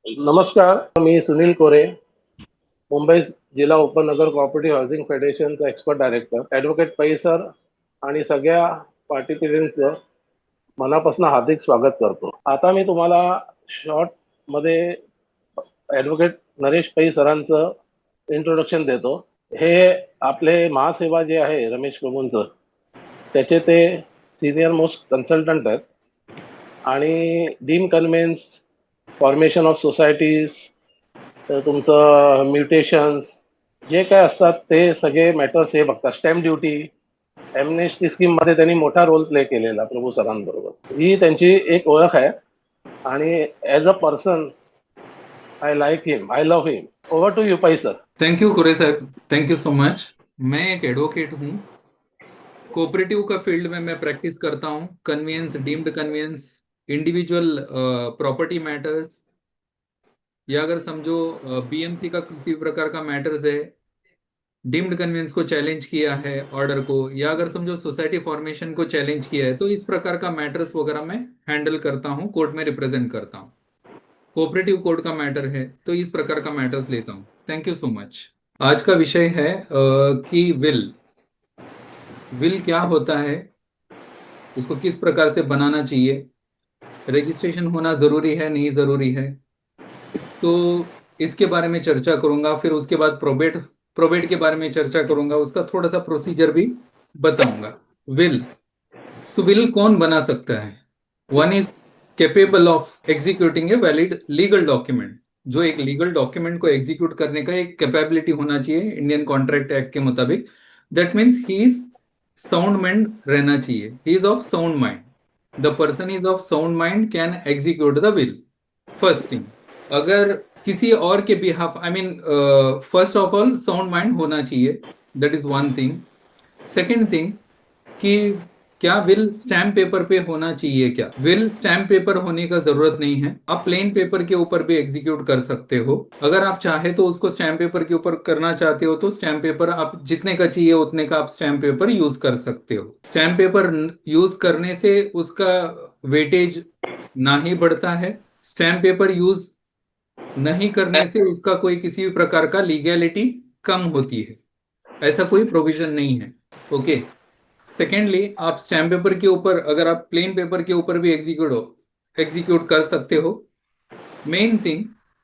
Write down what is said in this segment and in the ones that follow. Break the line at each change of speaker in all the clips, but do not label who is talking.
नमस्कार. मी सुनील कोरे, मुंबई जिल्हा उपनगर कोऑपरेटिव्ह हाऊसिंग फेडरेशनचा expert director, advocate Pai sir आणि सगळ्या पार्टिसिपेंट्सचं मनापासून हार्दिक स्वागत करतो. आता मी तुम्हाला शॉर्ट मध्ये ॲडव्होकेट नरेश पै सरांचं इंट्रोडक्शन देतो. हे आपले महासेवा जे आहे रमेश प्रभूंचं, त्याचे ते सिनियर मोस्ट कन्सल्टंट आहेत आणि deem conveyance, formation of societies, तर तुमचं म्युटेशन्स जे काय असतात ते सगळे मॅटर्स हे बघतात. स्टॅम्प ड्युटी, एमनेस्टी स्कीम मध्ये त्यांनी मोठा रोल प्ले केलेला प्रभू सरांबरोबर. ही त्यांची एक ओळख आहे आणि as a person I like him, I love him. Over to you Pai sir.
Thank you Khure साहब, थैंक यू सो मच। मैं एक एडवोकेट हूँ। कोऑपरेटिव का फील्ड में मैं प्रैक्टिस करता हूँ। Conveyance, deemed conveyance, individual property matters, या अगर समझो बीएमसी का किसी प्रकार का मैटर्स है, डीम्ड कन्वेंस को चैलेंज किया है ऑर्डर को, या अगर समझो सोसाइटी फॉर्मेशन को चैलेंज किया है, तो इस प्रकार का मैटर्स वगैरह मैं हैंडल करता हूँ, कोर्ट में रिप्रेजेंट करता हूँ। कोऑपरेटिव कोड का मैटर है तो इस प्रकार का मैटर्स लेता हूँ। Thank you so much. आज का विषय है कि विल क्या होता है, उसको किस प्रकार से बनाना चाहिए, रजिस्ट्रेशन होना जरूरी है नहीं जरूरी है, तो इसके बारे में चर्चा करूंगा। फिर उसके बाद प्रोबेट प्रोबेट के बारे में चर्चा करूंगा, उसका थोड़ा सा प्रोसीजर भी बताऊंगा। विल, सो विल कौन बना सकता है? One is capable of executing a valid legal document. जो एक लीगल डॉक्यूमेंट को एग्जीक्यूट करने का एक कैपेबिलिटी होना चाहिए इंडियन कॉन्ट्रैक्ट एक्ट के मुताबिक। That means he is sound mind रहना चाहिए, he is of sound mind. The person is of sound mind can execute the will. First thing, अगर किसी और के behalf, I mean first of all sound mind होना चाहिए, that is one thing. Second thing कि क्या will stamp paper पे होना चाहिए? क्या विल स्टैम्प पेपर होने का जरूरत नहीं है, आप प्लेन पेपर के ऊपर भी एग्जीक्यूट कर सकते हो। अगर आप चाहे तो उसको स्टैम्प पेपर के ऊपर करना चाहते हो तो स्टैम्प पेपर आप जितने का चाहिए उतने का आप स्टैम्प पेपर यूज कर सकते हो। स्टैम्प पेपर यूज करने से उसका वेटेज ना ही बढ़ता है, स्टैम्प पेपर यूज नहीं करने से उसका कोई किसी भी प्रकार का लीगैलिटी कम होती है, ऐसा कोई प्रोविजन नहीं है। ओके। सेकेंडली, आप स्टैम्प पेपर के ऊपर, अगर आप प्लेन पेपर के ऊपर भी एग्जीक्यूट कर सकते हो। मेन थिंग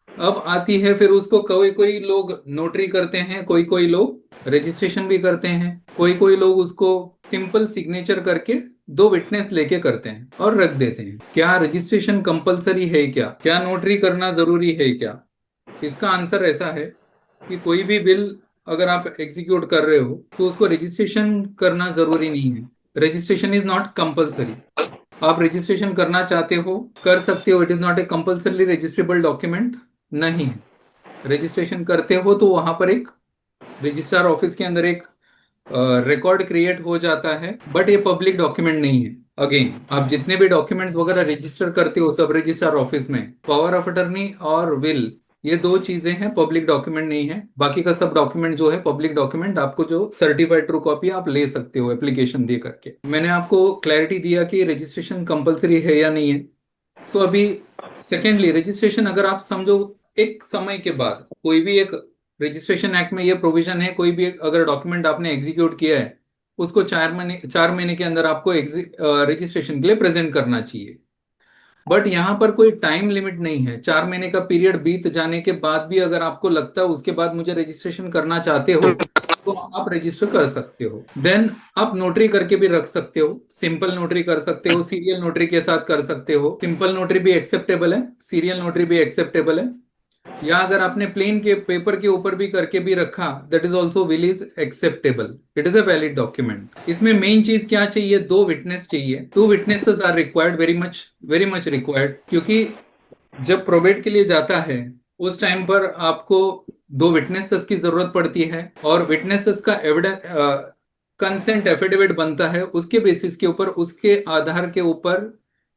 अब आती है, फिर उसको कोई कोई लोग नोटरी करते हैं, कोई कोई लोग रजिस्ट्रेशन भी करते हैं, कोई कोई लोग उसको सिंपल सिग्नेचर करके दो विटनेस लेके करते हैं और रख देते हैं। क्या रजिस्ट्रेशन कंपलसरी है? क्या नोटरी करना जरूरी है? क्या इसका आंसर ऐसा है कि कोई भी बिल अगर आप एग्जीक्यूट कर रहे हो तो उसको रजिस्ट्रेशन करना जरूरी नहीं है। Registration is not compulsory. आप रजिस्ट्रेशन करना चाहते हो कर सकते हो, it is not a compulsory registrable document नहीं है। रजिस्ट्रेशन करते हो तो वहां पर एक रजिस्ट्रार ऑफिस के अंदर एक रिकॉर्ड क्रिएट हो जाता है, बट ये पब्लिक डॉक्यूमेंट नहीं है। अगेन, आप जितने भी डॉक्यूमेंट्स वगैरह रजिस्टर करते हो सब रजिस्ट्रार ऑफिस में, पावर ऑफ अटर्नी और विल, ये दो चीजें हैं, पब्लिक डॉक्यूमेंट नहीं है। बाकी का सब डॉक्यूमेंट जो है पब्लिक डॉक्यूमेंट, आपको जो सर्टिफाइड ट्रू कॉपी आप ले सकते हो एप्लीकेशन दे करके। मैंने आपको क्लैरिटी दिया कि रजिस्ट्रेशन कंपलसरी है या नहीं है। सो अभी सेकेंडली, रजिस्ट्रेशन अगर आप समझो एक समय के बाद कोई भी एक रजिस्ट्रेशन एक्ट में ये प्रोविजन है, कोई भी अगर डॉक्यूमेंट आपने एग्जीक्यूट किया है उसको 4 महीने के अंदर आपको रजिस्ट्रेशन के लिए प्रेजेंट करना चाहिए। बट यहाँ पर कोई टाइम लिमिट नहीं है। 4 महीने का पीरियड बीत जाने के बाद भी अगर आपको लगता है उसके बाद मुझे रजिस्ट्रेशन करना चाहते हो तो आप रजिस्टर कर सकते हो। देन आप नोटरी करके भी रख सकते हो, सिंपल नोटरी कर सकते हो, सीरियल नोटरी के साथ कर सकते हो। सिंपल नोटरी भी एक्सेप्टेबल है, सीरियल नोटरी भी एक्सेप्टेबल है। या अगर आपने प्लेन के पेपर के ऊपर भी करके भी रखा, that is also will is acceptable, it is a valid document. इसमें मेन चीज क्या चाहिए? दो विटनेस चाहिए। Two witnesses are required, very much required, क्योंकि जब प्रोबेट के लिए जाता है उस टाइम पर आपको दो विटनेसेस की जरूरत पड़ती है, और विटनेसेस का एविडेंस, कंसेंट एफिडेविट बनता है, उसके बेसिस के ऊपर, उसके आधार के ऊपर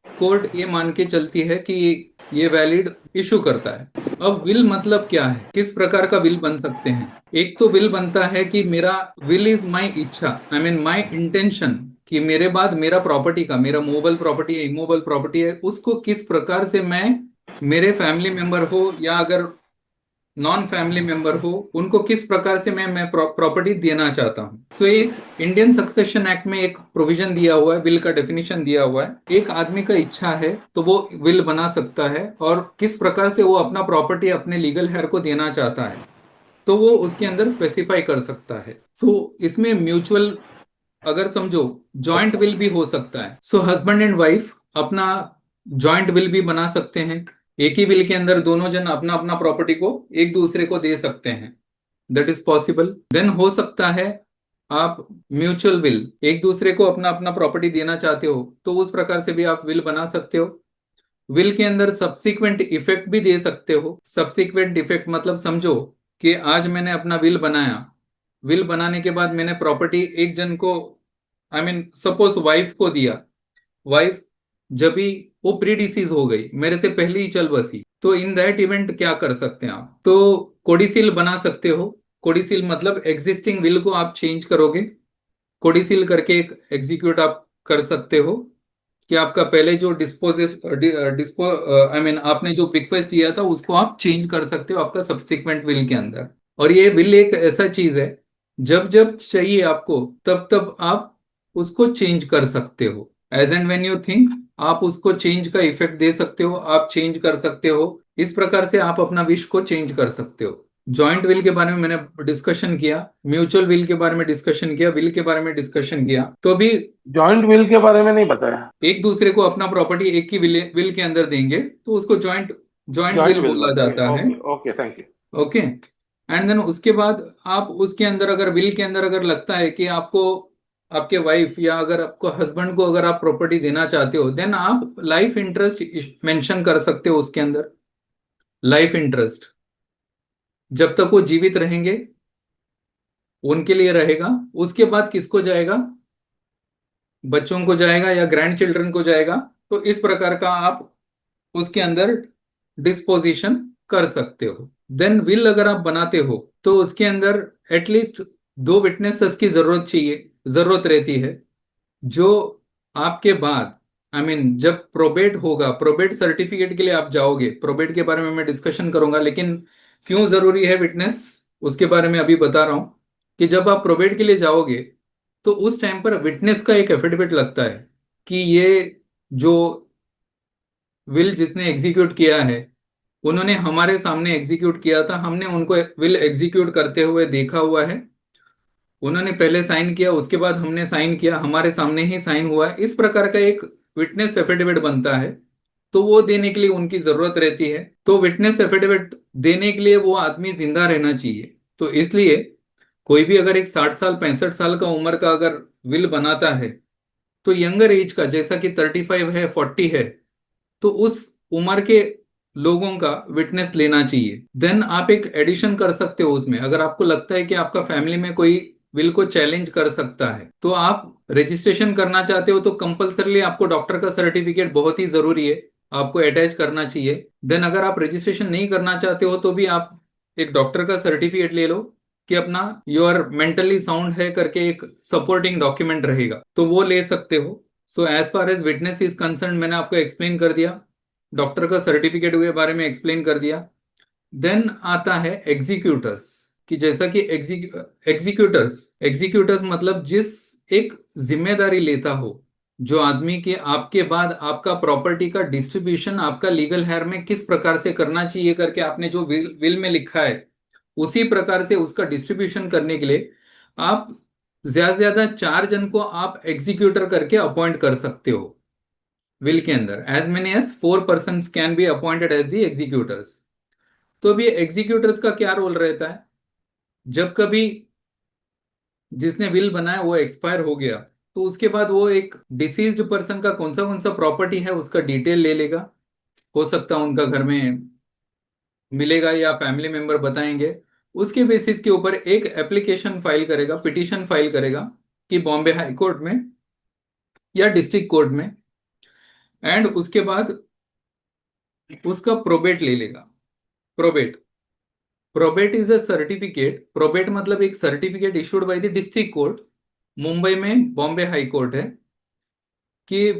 कोर्ट ये मान के चलती है कि ये वैलिड इशू करता है। अब विल मतलब क्या है, किस प्रकार का विल बन सकते हैं? एक तो विल बनता है कि मेरा विल इज माई इच्छा, आई मीन माई इंटेंशन, कि मेरे बाद मेरा प्रॉपर्टी का, मेरा मूवेबल प्रॉपर्टी है, इमूवेबल प्रॉपर्टी है, उसको किस प्रकार से मैं मेरे फैमिली मेंबर हो या अगर नॉन फैमिली मेंबर हो, उनको किस प्रकार से मैं प्रॉपर्टी देना चाहता हूँ। सो एक इंडियन सक्सेशन एक्ट में एक प्रोविजन दिया हुआ है, विल का डेफिनेशन दिया हुआ है। एक आदमी का इच्छा है तो वो विल बना सकता है, और किस प्रकार से वो अपना प्रॉपर्टी अपने लीगल हेयर को देना चाहता है तो वो उसके अंदर स्पेसिफाई कर सकता है। सो इसमें म्यूचुअल, अगर समझो, जॉइंट विल भी हो सकता है। सो हस्बैंड एंड वाइफ अपना जॉइंट विल भी बना सकते हैं। एक ही विल के अंदर दोनों जन अपना अपना प्रॉपर्टी को एक दूसरे को दे सकते हैं। That is possible. देन हो सकता है आप म्यूचुअल विल, एक दूसरे को अपना अपना प्रॉपर्टी देना चाहते हो तो उस प्रकार से भी आप विल बना सकते हो। विल के अंदर सब्सिक्वेंट इफेक्ट भी दे सकते हो। सब्सिक्वेंट इफेक्ट मतलब समझो कि आज मैंने अपना विल बनाया, विल बनाने के बाद मैंने प्रॉपर्टी एक जन को, आई मीन सपोज वाइफ को दिया। वाइफ जब भी वो प्री डिसीज हो गई, मेरे से पहले ही चल बसी, तो इन दैट इवेंट क्या कर सकते हैं आप, तो कोडिसिल बना सकते हो। कोडिसिल मतलब एग्जिस्टिंग विल को आप चेंज करोगे। कोडिसिल करके एक एग्जीक्यूट आप कर सकते हो कि आपका पहले जो डिस्पो आई मीन आपने जो रिक्वेस्ट दिया था उसको आप चेंज कर सकते हो आपका सब्सिक्वेंट विल के अंदर। और ये विल एक ऐसा चीज है, जब जब चाहिए आपको तब तब आप उसको चेंज कर सकते हो। As and when you think, आप उसको चेंज का इफेक्ट दे सकते हो, आप चेंज कर सकते हो। इस प्रकार से आप अपना विश को चेंज कर सकते हो। जॉइंट विल के बारे में मैंने डिस्कशन किया, म्यूचुअल विल के बारे में डिस्कशन किया, विल के बारे में डिस्कशन किया। तो अभी
जॉइंट विल के बारे में नहीं बताया।
एक दूसरे को अपना प्रॉपर्टी एक ही विल के अंदर देंगे तो उसको joint joint
joint
will
will
बोला
बोलते हैं,
जाता है।
Okay okay, thank you.
Okay. And then उसके बाद आप उसके अंदर, अगर विल के अंदर अगर लगता है कि आपको आपके वाइफ या अगर आपको हस्बैंड को अगर आप प्रॉपर्टी देना चाहते हो, देन आप लाइफ इंटरेस्ट मेंशन कर सकते हो उसके अंदर। लाइफ इंटरेस्ट जब तक वो जीवित रहेंगे उनके लिए रहेगा। उसके बाद किसको जाएगा, बच्चों को जाएगा या ग्रैंड चिल्ड्रन को जाएगा। तो इस प्रकार का आप उसके अंदर डिस्पोजिशन कर सकते हो। देन विल अगर आप बनाते हो तो उसके अंदर एटलीस्ट दो विटनेसेस की जरूरत रहती है, जो आपके बाद, आई मीन जब प्रोबेट होगा, प्रोबेट सर्टिफिकेट के लिए आप जाओगे, प्रोबेट के बारे में मैं डिस्कशन करूंगा, लेकिन क्यों जरूरी है विटनेस उसके बारे में अभी बता रहा हूं। कि जब आप प्रोबेट के लिए जाओगे तो उस टाइम पर विटनेस का एक एफिडेविट लगता है कि ये जो विल जिसने एग्जीक्यूट किया है, उन्होंने हमारे सामने एग्जीक्यूट किया था, हमने उनको विल एग्जीक्यूट करते हुए देखा हुआ है। उन्होंने पहले साइन किया, उसके बाद हमने साइन किया, हमारे सामने ही साइन हुआ है। इस प्रकार का एक विटनेस एफिडेविट बनता है। तो वो देने के लिए उनकी जरूरत रहती है। तो विटनेस एफिडेविट देने के लिए वो आदमी जिंदा रहना चाहिए। तो इसलिए कोई भी अगर एक 60 साल 65 साल का उम्र का अगर विल बनाता है, तो यंगर एज का, जैसा कि 35 है 40 है, तो उस उम्र के लोगों का विटनेस लेना चाहिए। देन आप एक एडिशन कर सकते हो उसमें, अगर आपको लगता है कि आपका फैमिली में कोई विल को चैलेंज कर सकता है तो आप रजिस्ट्रेशन करना चाहते हो तो कंपलसरली आपको डॉक्टर का सर्टिफिकेट बहुत ही जरूरी है, आपको अटैच करना चाहिए। देन अगर आप रजिस्ट्रेशन नहीं करना चाहते हो तो भी आप एक डॉक्टर का सर्टिफिकेट ले लो कि अपना यू आर मेंटली साउंड है करके एक सपोर्टिंग डॉक्यूमेंट रहेगा, तो वो ले सकते हो। So as far as witness is concern मैंने आपको एक्सप्लेन कर दिया, डॉक्टर का सर्टिफिकेट के बारे में एक्सप्लेन कर दिया। देन आता है एग्जीक्यूटर्स, कि जैसा कि एग्जीक्यूटर्स एग्जीक्यूटर्स मतलब जिस एक जिम्मेदारी लेता हो, जो आदमी के आपके बाद आपका प्रॉपर्टी का डिस्ट्रीब्यूशन आपका लीगल हेयर में किस प्रकार से करना चाहिए करके आपने जो विल में लिखा है, उसी प्रकार से उसका डिस्ट्रीब्यूशन करने के लिए आप ज्यादा से ज्यादा 4 जन को आप एग्जीक्यूटर करके अपॉइंट कर सकते हो। विल के अंदर as many as 4 person can be appointed as the executors. तो अभी एग्जीक्यूटर्स का क्या रोल रहता है, जब कभी जिसने विल बनाया वो एक्सपायर हो गया, तो उसके बाद वो एक डिसीज्ड पर्सन का कौन सा प्रॉपर्टी है उसका डिटेल ले लेगा। हो सकता है उनका घर में मिलेगा या फैमिली मेंबर बताएंगे। उसके बेसिस के ऊपर एक एप्लीकेशन फाइल करेगा, पिटीशन फाइल करेगा कि बॉम्बे हाई कोर्ट में या डिस्ट्रिक्ट कोर्ट में। एंड उसके बाद उसका प्रोबेट ले लेगा। Probate probate is a certificate. Probate मतलब एक certificate issued by the district court, Mumbai में बॉम्बे हाई कोर्ट है, कि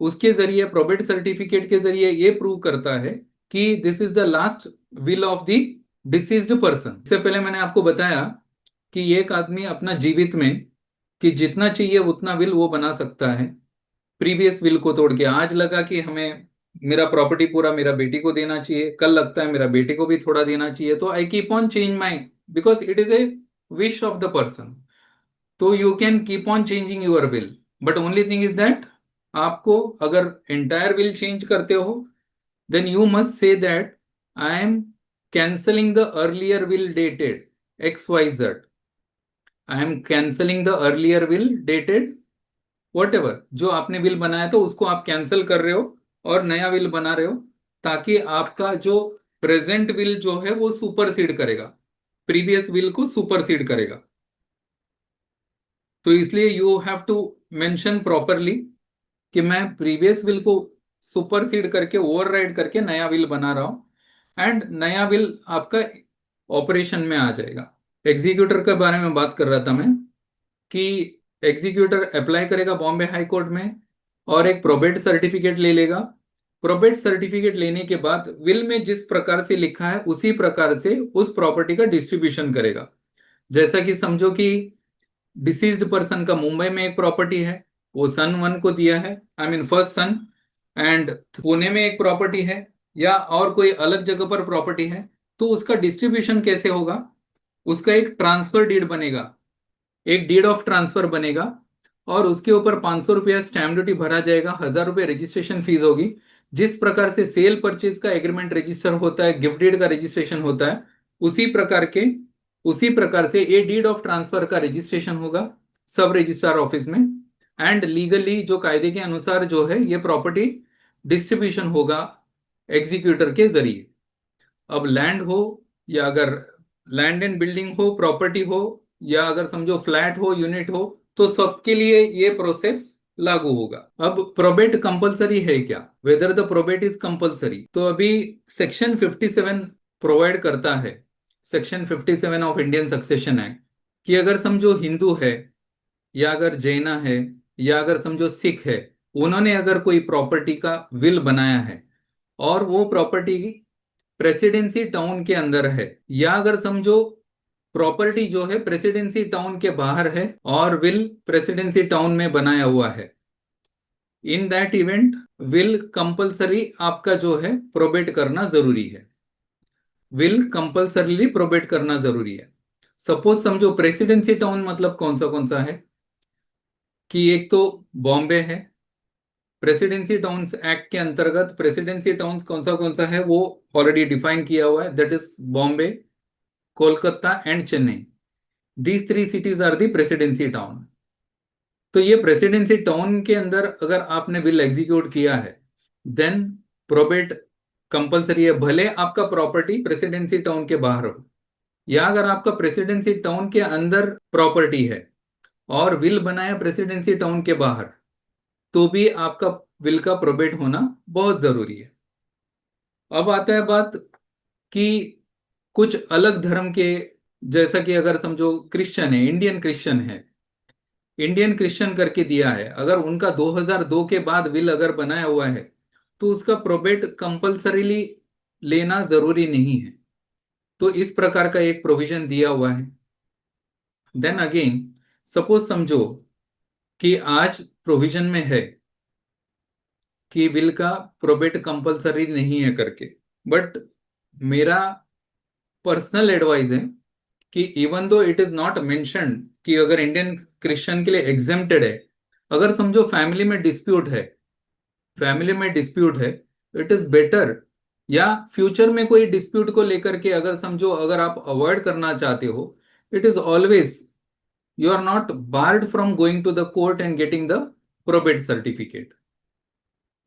उसके जरिए, प्रोबेट सर्टिफिकेट के जरिए ये प्रूव करता है कि this is the last will of the deceased person. इससे पहले मैंने आपको बताया कि एक आदमी अपना जीवित में कि जितना चाहिए उतना विल वो बना सकता है, प्रीवियस विल को तोड़ के। आज लगा कि हमें मेरा प्रॉपर्टी पूरा मेरा बेटी को देना चाहिए, कल लगता है मेरा बेटे को भी थोड़ा देना चाहिए, तो I keep on change my, because it is a wish of the person. तो you can keep on changing your will, but only thing is that आपको अगर एंटायर विल चेंज करते हो, then you must say that I am cancelling the earlier will dated XYZ, I am cancelling the earlier will dated whatever, जो आपने will बनाया तो उसको आप कैंसिल कर रहे हो और नया विल बना रहे हो, ताकि आपका जो प्रेजेंट विल जो है वो सुपरसीड करेगा, प्रीवियस विल को सुपरसीड करेगा। तो इसलिए you have to mention properly कि मैं प्रीवियस विल को सुपरसीड करके, ओवरराइड करके नया विल बना रहा हूं, एंड नया विल आपका ऑपरेशन में आ जाएगा। एग्जीक्यूटर के बारे में बात कर रहा था मैं कि एग्जीक्यूटर अप्लाई करेगा बॉम्बे हाई कोर्ट में और एक प्रोबेट सर्टिफिकेट ले लेगा। प्रोबेट सर्टिफिकेट लेने के बाद विल में जिस प्रकार से लिखा है उसी प्रकार से उस प्रॉपर्टी का डिस्ट्रीब्यूशन करेगा। जैसा कि समझो कि डिसीज्ड पर्सन का मुंबई में एक प्रॉपर्टी है, वो सन 1 को दिया है, I mean first son, and Pune में एक प्रॉपर्टी है या और कोई अलग जगह पर प्रॉपर्टी है, तो उसका डिस्ट्रीब्यूशन कैसे होगा? उसका एक ट्रांसफर डीड बनेगा, एक डीड ऑफ ट्रांसफर बनेगा, और उसके ऊपर 500 रुपया स्टैम्प ड्यूटी भरा जाएगा, 1000 रुपये रजिस्ट्रेशन फीस होगी। जिस प्रकार से सेल परचेज का एग्रीमेंट रजिस्टर होता है, गिफ्ट डीड का रजिस्ट्रेशन होता है, उसी प्रकार से ये डीड ऑफ ट्रांसफर का रजिस्ट्रेशन होगा सब रजिस्ट्रार ऑफिस में, एंड लीगली जो कायदे के अनुसार जो है ये प्रॉपर्टी डिस्ट्रीब्यूशन होगा एग्जीक्यूटर के जरिए। अब लैंड हो या अगर लैंड एंड बिल्डिंग हो, प्रॉपर्टी हो, या अगर समझो फ्लैट हो, यूनिट हो, तो सबके लिए ये प्रोसेस लागू होगा। अब प्रोबेट कंपलसरी है क्या? Whether the probate is compulsory, तो अभी सेक्शन 57 प्रोवाइड करता है, section 57 of Indian succession act, कि अगर समझो हिंदू है या अगर जैना है या अगर समझो सिख है, उन्होंने अगर कोई प्रॉपर्टी का विल बनाया है और वो प्रॉपर्टी प्रेसिडेंसी टाउन के अंदर है, या अगर समझो प्रॉपर्टी जो है प्रेसिडेंसी टाउन के बाहर है और विल प्रेसिडेंसी टाउन में बनाया हुआ है, in that event will compulsory आपका जो है प्रोबेट करना जरूरी है, विल कंपलसरीली प्रोबेट करना जरूरी है। सपोज समझो प्रेसिडेंसी टाउन मतलब कौन सा है, कि एक तो बॉम्बे है, प्रेसिडेंसी टाउन्स एक्ट के अंतर्गत प्रेसिडेंसी टाउन्स कौन सा है वो ऑलरेडी डिफाइन किया हुआ है, that is Bombay, Kolkata and Chennai. These 3 cities are the presidency town. तो ये प्रेसिडेंसी टाउन के अंदर अगर आपने बिल एग्जीक्यूट किया है, देन प्रोबेट कंपलसरी है, भले आपका प्रॉपर्टी प्रेसिडेंसी टाउन के बाहर हो, या अगर आपका प्रेसिडेंसी टाउन के अंदर प्रॉपर्टी है और विल बनाया प्रेसिडेंसी टाउन के बाहर, तो भी आपका विल का प्रोबेट होना बहुत जरूरी है। अब आता है बात कि कुछ अलग धर्म के, जैसा कि अगर समझो क्रिश्चियन है, इंडियन क्रिश्चियन है, इंडियन क्रिश्चियन करके दिया है, अगर उनका 2002 के बाद विल अगर बनाया हुआ है, तो उसका प्रोबेट कंपलसरीली लेना जरूरी नहीं है। तो इस प्रकार का एक प्रोविजन दिया हुआ है। देन अगेन सपोज समझो कि आज प्रोविजन में है कि विल का प्रोबेट कंपलसरी नहीं है करके, बट मेरा पर्सनल एडवाइस है कि even though it is not mentioned कि अगर इंडियन क्रिश्चियन के लिए एग्जेम्प्टेड है, अगर समझो फैमिली में डिस्प्यूट है, इट इज बेटर, या फ्यूचर में कोई डिस्प्यूट को लेकर के अगर समझो अगर आप अवॉइड करना चाहते हो, it is always, you are not barred from going to the court and getting the probate certificate,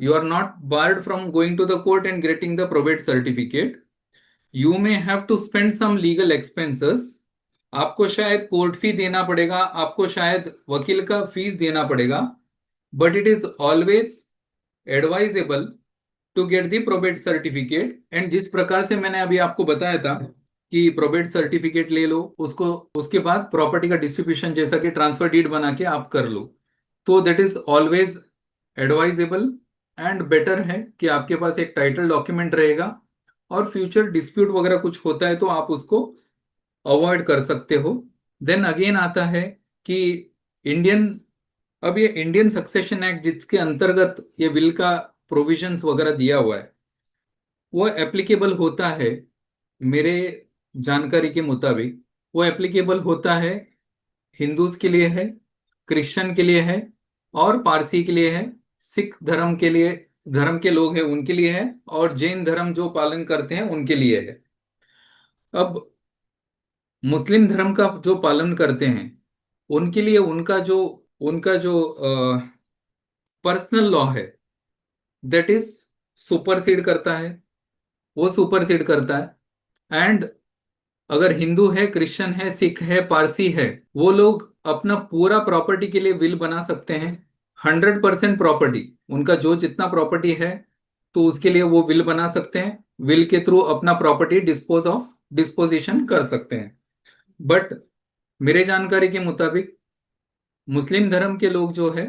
you are not barred from going to the court and getting the probate certificate. You may have to spend some legal expenses. आपको शायद court fee देना पड़ेगा, आपको शायद वकील का fees देना पड़ेगा, but it is always advisable to get the probate certificate. And जिस प्रकार से मैंने अभी आपको बताया था कि प्रोबेट सर्टिफिकेट ले लो, उसको उसके बाद प्रॉपर्टी का डिस्ट्रीब्यूशन जैसा कि ट्रांसफर डीड बना के आप कर लो, तो that is always advisable and better है कि आपके पास एक टाइटल डॉक्यूमेंट रहेगा, और फ्यूचर डिस्प्यूट वगैरह कुछ होता है तो आप उसको अवॉइड कर सकते हो। देन अगेन आता है कि इंडियन, अब ये इंडियन सक्सेशन एक्ट जिसके अंतर्गत ये विल का प्रोविजंस वगैरह दिया हुआ है, वो एप्लीकेबल होता है मेरे जानकारी के मुताबिक। वो एप्लीकेबल होता है हिंदूज के लिए है, क्रिश्चियन के लिए है, और पारसी के लिए है, सिख धर्म के लिए, धर्म के लोग हैं उनके लिए है, और जैन धर्म जो पालन करते हैं उनके लिए है। अब मुस्लिम धर्म का जो पालन करते हैं उनके लिए उनका जो पर्सनल लॉ है, दैट इज सुपरसीड करता है, वो सुपरसीड करता है। एंड अगर हिंदू है, क्रिश्चियन है, सिख है, पारसी है, वो लोग अपना पूरा प्रॉपर्टी के लिए विल बना सकते हैं। 100% प्रॉपर्टी, उनका जो जितना प्रॉपर्टी है तो उसके लिए वो विल बना सकते हैं। विल के थ्रू अपना प्रॉपर्टी डिस्पोजिशन कर सकते हैं। बट मेरे जानकारी के मुताबिक मुस्लिम धर्म के लोग जो है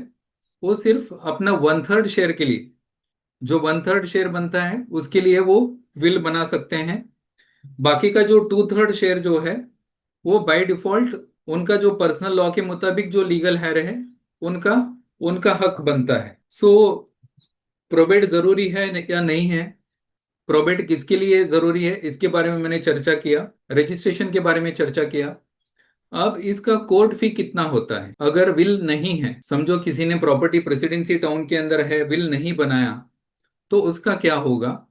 वो सिर्फ अपना 1/3 शेयर के लिए, जो 1/3 शेयर बनता है उसके लिए वो विल बना सकते हैं। बाकी का जो 2/3 शेयर जो है वो बाय डिफॉल्ट उनका जो पर्सनल लॉ के मुताबिक जो लीगल हेयर है उनका उनका हक बनता है। सो प्रोबेट जरूरी है या नहीं है, प्रोबेट किसके लिए जरूरी है, इसके बारे में मैंने चर्चा किया, रजिस्ट्रेशन के बारे में चर्चा किया। अब इसका कोर्ट फी कितना होता है अगर विल नहीं है, समझो किसी ने प्रॉपर्टी प्रेसिडेंसी टाउन के अंदर है, विल नहीं बनाया, तो उसका क्या होगा,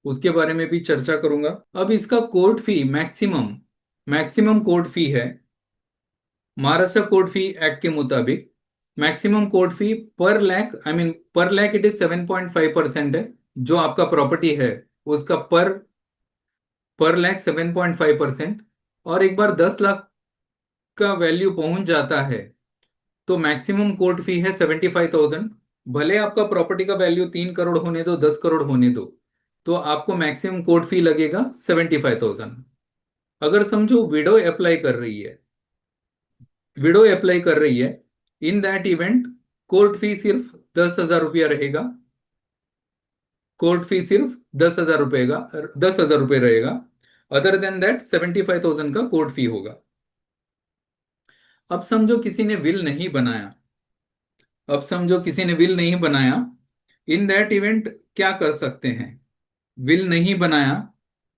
उसके बारे में भी चर्चा करूंगा। अब इसका court fee maximum maximum court fee है, महाराष्ट्र कोर्ट फी एक्ट के मुताबिक मैक्सिमम कोर्ट फी पर लैख, आई मीन पर लैख इट इज 7.5% है, जो आपका प्रॉपर्टी है उसका पर लैख 7.5%। और एक बार 10 लाख का वैल्यू पहुंच जाता है तो मैक्सिमम कोर्ट फी है 75,000। भले आपका प्रॉपर्टी का वैल्यू 3 करोड़ होने दो, 10 करोड़ होने दो, तो आपको मैक्सिमम कोर्ट फी लगेगा 75,000। अगर समझो विडो अप्लाई कर रही है, in that event court fee सिर्फ 10,000 रुपया रहेगा। कोर्ट फी सिर्फ 10,000 रुपये रहेगा। अदर देन दैट 75,000 का कोर्ट फी होगा। अब समझो किसी ने विल नहीं बनाया, अब समझो किसी ने विल नहीं बनाया, इन दैट इवेंट क्या कर सकते हैं, विल नहीं बनाया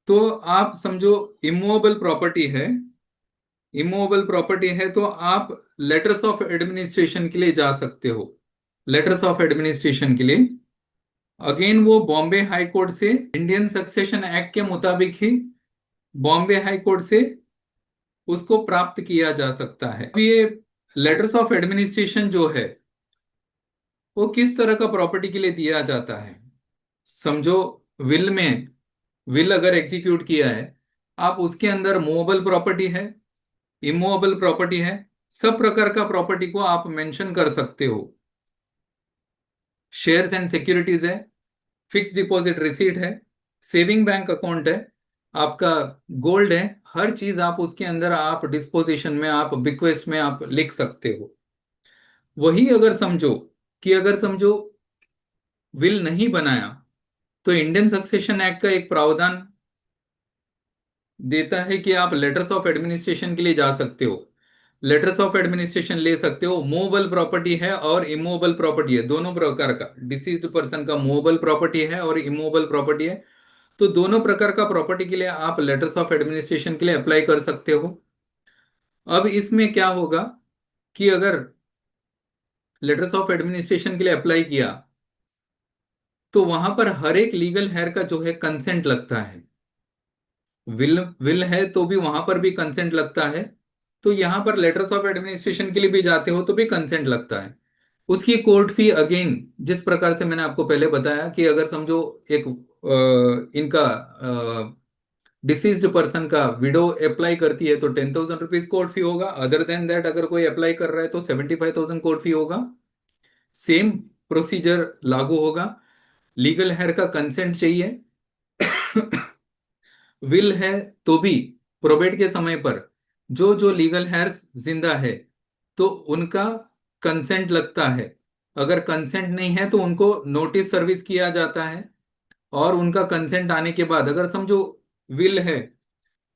तो आप समझो इमूवेबल प्रॉपर्टी है, इमूवेबल प्रॉपर्टी है तो आप लेटर्स ऑफ एडमिनिस्ट्रेशन के लिए जा सकते हो। लेटर्स ऑफ एडमिनिस्ट्रेशन के लिए अगेन वो बॉम्बे हाई कोर्ट से, इंडियन सक्सेशन एक्ट के मुताबिक ही बॉम्बे हाई कोर्ट से उसको प्राप्त किया जा सकता है। अब ये लेटर्स ऑफ एडमिनिस्ट्रेशन जो है वो किस तरह का प्रॉपर्टी के लिए दिया जाता है, समझो विल में, विल अगर एग्जीक्यूट किया है, आप उसके अंदर मूवेबल प्रॉपर्टी है, इमूवेबल प्रॉपर्टी है, सब प्रकार का प्रॉपर्टी को आप मेंशन कर सकते हो। शेयर्स एंड सिक्योरिटीज है, फिक्स डिपॉजिट रिसीट है, सेविंग बैंक अकाउंट है, आपका गोल्ड है, हर चीज आप उसके अंदर आप डिस्पोजिशन में, आप बिक्वेस्ट में आप लिख सकते हो। वही अगर समझो विल नहीं बनाया तो इंडियन सक्सेशन एक्ट का एक प्रावधान देता है कि आप लेटर्स ऑफ एडमिनिस्ट्रेशन के लिए जा सकते हो, लेटर्स ऑफ एडमिनिस्ट्रेशन ले सकते हो। मूवेबल प्रॉपर्टी है और इमूवेबल प्रॉपर्टी है, दोनों प्रकार का, डिसीज्ड पर्सन का मूवेबल प्रॉपर्टी है और इमूवेबल प्रॉपर्टी है, तो दोनों प्रकार का प्रॉपर्टी के लिए आप लेटर्स ऑफ एडमिनिस्ट्रेशन के लिए अप्लाई कर सकते हो। अब इसमें क्या होगा कि अगर लेटर्स ऑफ एडमिनिस्ट्रेशन के लिए अप्लाई किया तो वहां पर हर एक लीगल हेयर का जो है कंसेंट लगता है। विल विल है तो भी वहां पर भी कंसेंट लगता है, तो यहां पर लेटर्स ऑफ एडमिनिस्ट्रेशन के लिए भी जाते हो तो भी कंसेंट लगता है। उसकी कोर्ट फी अगेन जिस प्रकार से मैंने आपको पहले बताया कि अगर समझो एक इनका डिसीज्ड पर्सन का विडो अप्लाई करती है तो 10,000 रुपीज कोर्ट फी होगा। अदर देन दैट अगर कोई अप्लाई कर रहा है तो 75,000 कोर्ट फी होगा। सेम प्रोसीजर लागू होगा। लीगल हेयर का कंसेंट चाहिए। विल है तो भी प्रोबेट के समय पर जो जो लीगल हेयर्स जिंदा है तो उनका कंसेंट लगता है। अगर कंसेंट नहीं है तो उनको नोटिस सर्विस किया जाता है, और उनका कंसेंट आने के बाद अगर समझो विल है,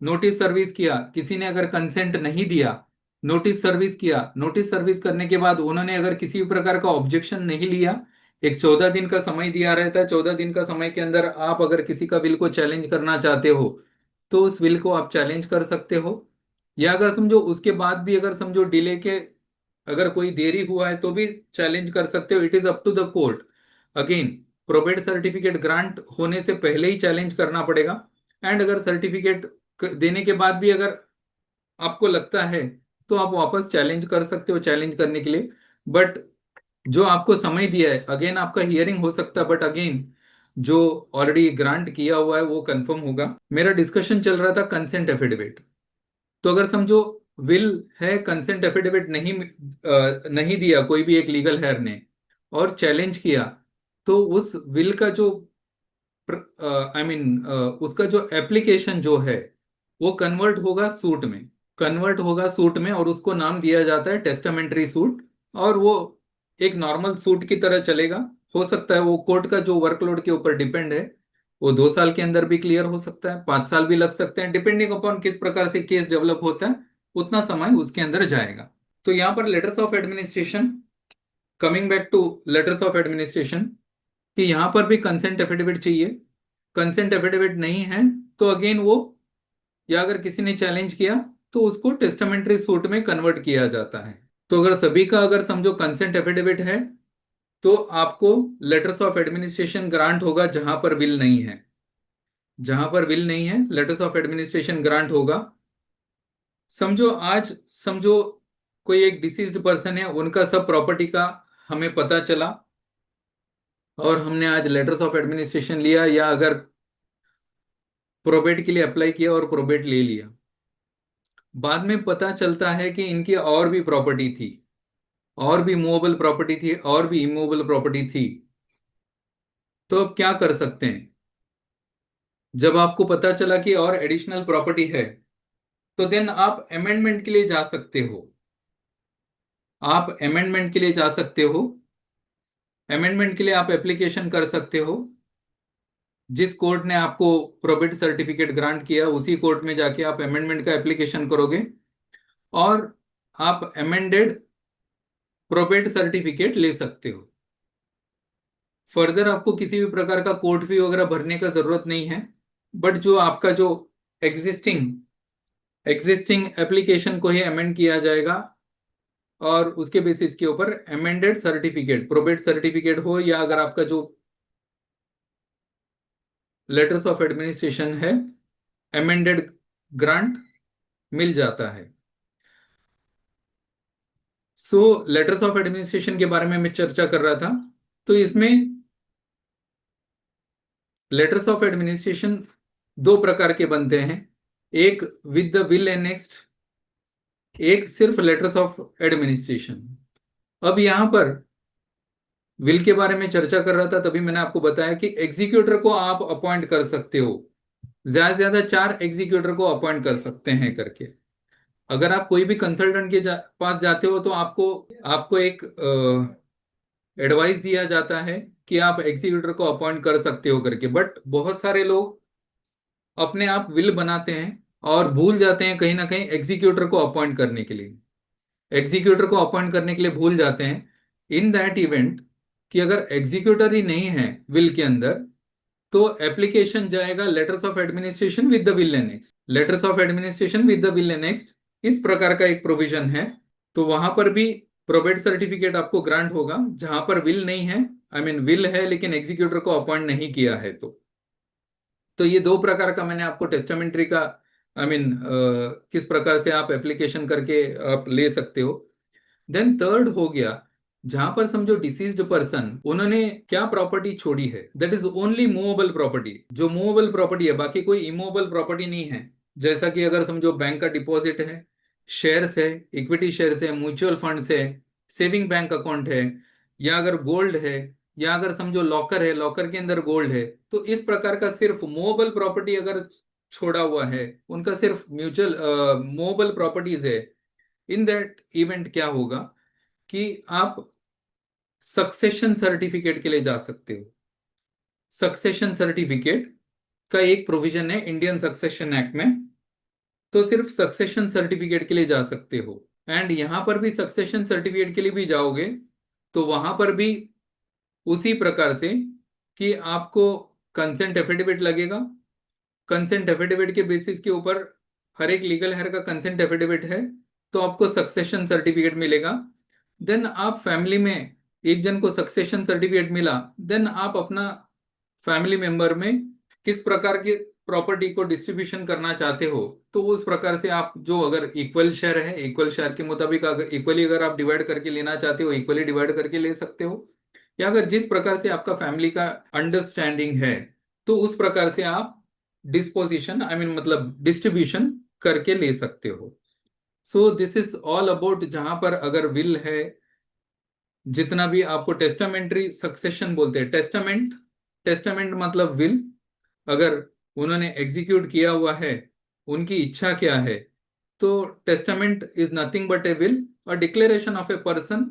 नोटिस सर्विस किया, किसी ने अगर कंसेंट नहीं दिया, नोटिस सर्विस किया, नोटिस सर्विस करने के बाद उन्होंने अगर किसी भी प्रकार का ऑब्जेक्शन नहीं लिया, एक 14 दिन का समय दिया रहता है, 14 दिन का समय के अंदर आप अगर किसी का विल को चैलेंज करना चाहते हो तो उस विल को आप चैलेंज कर सकते हो। या अगर समझो उसके बाद भी अगर समझो डिले के अगर कोई देरी हुआ है तो भी चैलेंज कर सकते हो। It is up to the court. Again, probate certificate grant होने से पहले ही चैलेंज करना पड़ेगा। एंड अगर सर्टिफिकेट देने के बाद भी अगर आपको लगता है तो आप वापस चैलेंज कर सकते हो, चैलेंज करने के लिए। बट जो आपको समय दिया है, अगेन आपका हियरिंग हो सकता है, बट अगेन जो ऑलरेडी ग्रांट किया हुआ है वो कंफर्म होगा। मेरा डिस्कशन चल रहा था कंसेंट एफिडेविट। तो अगर समझो विल है, कंसेंट एफिडेविट नहीं दिया कोई भी एक लीगल हेयर ने और चैलेंज किया, तो उस विल का जो उसका जो एप्लीकेशन जो है वो कन्वर्ट होगा सूट में, और उसको नाम दिया जाता है टेस्टामेंट्री सूट। और वो एक नॉर्मल सूट की तरह चलेगा। हो सकता है वो कोर्ट का जो वर्कलोड के ऊपर डिपेंड है, वो 2 साल के अंदर भी क्लियर हो सकता है, 5 साल भी लग सकते हैं, डिपेंडिंग अपॉन किस प्रकार से केस डेवलप होता है, उतना समय उसके अंदर जाएगा। तो यहाँ पर letters of administration, coming back two letters of administration, कि यहां पर भी कंसेंट एफिडेविट चाहिए। कंसेंट एफिडेविट नहीं है तो अगेन वो, या अगर किसी ने चैलेंज किया तो उसको टेस्टामेंट्री सूट में कन्वर्ट किया जाता है। तो अगर सभी का अगर समझो कंसेंट एफिडेविट है तो आपको लेटर्स ऑफ एडमिनिस्ट्रेशन ग्रांट होगा। जहां पर विल नहीं है, जहां पर विल नहीं है, लेटर्स ऑफ एडमिनिस्ट्रेशन ग्रांट होगा। समझो आज, समझो कोई एक डिसीज्ड पर्सन है, उनका सब प्रॉपर्टी का हमें पता चला और हमने आज लेटर्स ऑफ एडमिनिस्ट्रेशन लिया, या अगर प्रोबेट के लिए अप्लाई किया और प्रोबेट ले लिया, बाद में पता चलता है कि इनकी और भी प्रॉपर्टी थी, और भी मूवेबल प्रॉपर्टी थी, और भी इमूवेबल प्रॉपर्टी थी। तो अब क्या कर सकते हैं? जब आपको पता चला कि और एडिशनल प्रॉपर्टी है तो देन आप अमेंडमेंट के लिए जा सकते हो। आप अमेंडमेंट के लिए जा सकते हो। अमेंडमेंट के लिए आप एप्लीकेशन कर सकते हो। जिस कोर्ट ने आपको प्रोबेट सर्टिफिकेट ग्रांट किया उसी कोर्ट में जाके आप अमेंडमेंट का एप्लीकेशन करोगे और आप अमेंडेड प्रोबेट सर्टिफिकेट ले सकते हो। फर्दर आपको किसी भी प्रकार का कोर्ट फी वगैरह भरने का जरूरत नहीं है। बट जो आपका जो एग्जिस्टिंग एग्जिस्टिंग एप्लीकेशन को ही अमेंड किया जाएगा, और उसके बेसिस के ऊपर अमेंडेड सर्टिफिकेट, प्रोबेट सर्टिफिकेट हो या अगर आपका जो लेटर्स ऑफ एडमिनिस्ट्रेशन है, अमेंडेड ग्रांट मिल जाता है। सो लेटर्स ऑफ एडमिनिस्ट्रेशन के बारे में मैं चर्चा कर रहा था। तो इसमें लेटर्स ऑफ एडमिनिस्ट्रेशन 2 प्रकार के बनते हैं, एक विद द विल एनेक्स्ड, एक सिर्फ लेटर्स ऑफ एडमिनिस्ट्रेशन। अब यहां पर विल के बारे में चर्चा कर रहा था, तभी मैंने आपको बताया कि एग्जीक्यूटर को आप अपॉइंट कर सकते हो। ज्यादा से ज्यादा 4 एग्जीक्यूटर को अपॉइंट कर सकते हैं करके। अगर आप कोई भी कंसल्टेंट के पास जाते हो तो आपको आपको एक एडवाइस दिया जाता है कि आप एग्जीक्यूटर को अपॉइंट कर सकते हो करके। बट बहुत सारे लोग अपने आप विल बनाते हैं और भूल जाते हैं कहीं ना कहीं एग्जीक्यूटर को अपॉइंट करने के लिए, एग्जीक्यूटर को अपॉइंट करने के लिए भूल जाते हैं। इन दैट इवेंट कि अगर एग्जीक्यूटर ही नहीं है विल के अंदर, तो एप्लीकेशन जाएगा letters of administration with the will annex, letters of administration with the will annex, इस प्रकार का एक प्रोविजन है। तो वहां पर भी प्रोबेट सर्टिफिकेट आपको ग्रांट होगा जहां पर विल नहीं है, विल है लेकिन एग्जीक्यूटर को अपॉइंट नहीं किया है। तो ये 2 प्रकार का मैंने आपको टेस्टामेंट्री का किस प्रकार से आप एप्लीकेशन करके आप ले सकते हो। देन थर्ड हो गया, जहां पर समझो डिसीज्ड पर्सन उन्होंने क्या प्रॉपर्टी छोड़ी है, that is only movable property. जो मूवेबल प्रॉपर्टी है, बाकी कोई इमूवेबल प्रॉपर्टी नहीं है। जैसा कि अगर समझो बैंक का डिपॉजिट है, शेयर्स है, इक्विटी शेयर्स है, म्यूचुअल फंड्स है, सेविंग बैंक अकाउंट है, या अगर गोल्ड है, या अगर समझो लॉकर है, लॉकर के अंदर गोल्ड है, तो इस प्रकार का सिर्फ मूवेबल प्रॉपर्टी अगर छोड़ा हुआ है, उनका सिर्फ म्यूचुअल मूवेबल प्रॉपर्टीज है, इन दैट इवेंट क्या होगा कि आप सक्सेशन सर्टिफिकेट के लिए जा सकते हो। सक्सेशन सर्टिफिकेट का एक प्रोविजन है इंडियन सक्सेशन एक्ट में, तो सिर्फ सक्सेशन सर्टिफिकेट के लिए जा सकते हो। एंड यहां पर भी सक्सेशन सर्टिफिकेट के लिए भी जाओगे तो वहां पर भी उसी प्रकार से कि आपको कंसेंट एफिडेविट लगेगा। कंसेंट एफिडेविट के बेसिस के ऊपर, हर एक लीगल हेयर का कंसेंट एफिडेविट है तो आपको सक्सेशन सर्टिफिकेट मिलेगा। देन आप फैमिली में एक जन को सक्सेशन सर्टिफिकेट मिला, देन आप अपना फैमिली मेंबर में किस प्रकार की प्रॉपर्टी को डिस्ट्रीब्यूशन करना चाहते हो, तो उस प्रकार से आप जो अगर इक्वल शेयर है, इक्वल शेयर के मुताबिक अगर इक्वली अगर आप डिवाइड करके लेना चाहते हो, इक्वली डिवाइड करके ले सकते हो। या अगर जिस प्रकार से आपका फैमिली का अंडरस्टैंडिंग है तो उस प्रकार से आप डिस्पोजिशन मतलब डिस्ट्रीब्यूशन करके ले सकते हो। So this is all about, जहां पर अगर विल है, जितना भी आपको टेस्टामेंट्री सक्सेशन बोलते हैं, टेस्टामेंट, टेस्टामेंट मतलब विल, अगर उन्होंने एग्जीक्यूट किया हुआ है, उनकी इच्छा क्या है, तो testament is nothing but A will, a declaration of a person